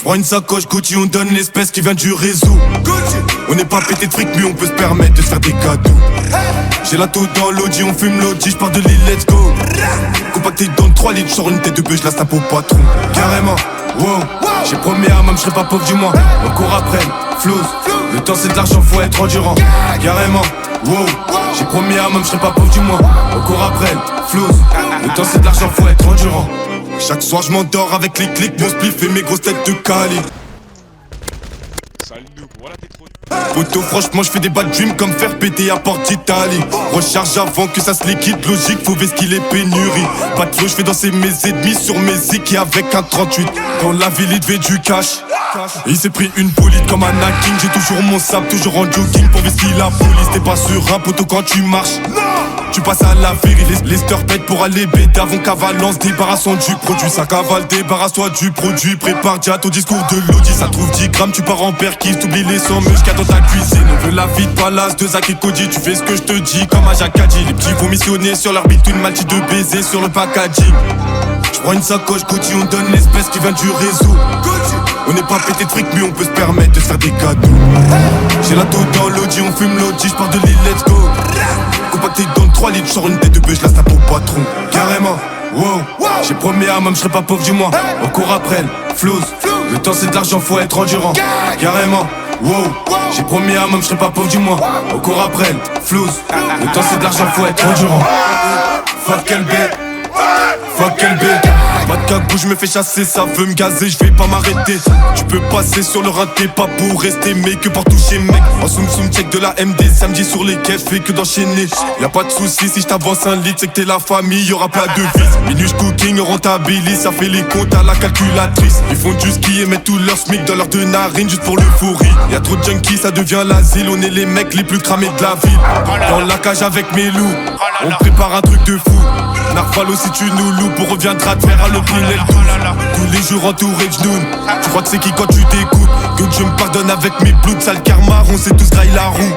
J'prends une sacoche Gucci, on donne l'espèce qui vient du réseau. On n'est pas pété de fric mais on peut se permettre de se faire des cadeaux. J'ai la taux dans l'audi, on fume l'audi, j'pars de l'île, let's go. Compacté dans 3 litres, j'sors une tête de bœuf, j'la tape au patron. Carrément, wow. J'ai promis à maman, j'serai pas pauvre du moins. On court après, flouze. Le temps c'est de l'argent, faut être endurant. Carrément, wow. J'ai promis à maman, j'serai pas pauvre du moins. On court après, flouze. Le temps c'est de l'argent, faut être endurant. Chaque soir je m'endors avec les clics, mon spliff et mes grosses têtes de Cali. Salut nous, voilà t'es trop. Poto franchement je fais des bad dreams comme faire péter à Porte d'Italie. Recharge avant que ça se liquide, logique faut qu'il est pénurie. Pas de flow, je fais danser mes ennemis sur mes zik et avec un 38. Dans la ville il devait du cash. Il s'est pris une bolide comme Anakin. J'ai toujours mon sable, toujours en jogging pour qu'il la police. T'es pas sur un poteau quand tu marches. Tu passes à la vérité, les pètent pour aller bête avant qu'avalance. Débarrassons du produit, ça cavale, débarrasse-toi du produit. Prépare déjà ton discours de l'audi. Ça trouve 10 grammes, tu pars en perquise. T'oublies les 100 meuches qu'il y a dans ta cuisine. On veut la vie de palace, de Zach et Cody. Tu fais ce que je te dis comme à Jacadi. Les petits vont missionner sur leur bite, une maltine de baiser sur le packaging. J'prends une sacoche Gucci, on donne l'espèce qui vient du réseau. On n'est pas pété de fric mais on peut se permettre de se faire des cadeaux. J'ai la taux dans l'audi, on fume l'audi, j'pars de l'île, let's go. Compacté dans 3 litres, j'sors une tête de bœuf, j'la tape au patron. Carrément, wow. J'ai promis à maman, j'serai pas pauvre du moins. On court après, flouze. Le temps c'est de l'argent, faut être endurant. Carrément, wow. J'ai promis à maman, j'serai pas pauvre du moins. On court après, flouze. Le temps c'est de l'argent, faut être endurant. Fuck quel bête. Fuck quel bête. Pas de cagou, je me fais chasser, ça veut me gazer, je vais pas m'arrêter. Tu peux passer sur le raté, pas pour rester, mais que pour toucher mec. En soum soum check de la MD, samedi sur les keufs, fait que d'enchaîner. Y'a pas de soucis, si je t'avance un litre, c'est que t'es la famille, y'aura pas de vis. Minus cooking, rentabilise, ça fait les comptes à la calculatrice. Ils font du ski et mettent tout leur smic dans leurs deux narines juste pour l'euphorie. Y'a trop de junkies, ça devient l'asile, on est les mecs les plus cramés de la ville. Dans la cage avec mes loups, on prépare un truc de fou. Narvalo si tu nous loupes, on reviendra te faire à l'opinel. Tous les jours entouré de genoux. Tu crois que c'est qui quand tu t'écoutes? Que je me pardonne avec mes bloods, sale karma, on sait tous graille la roue.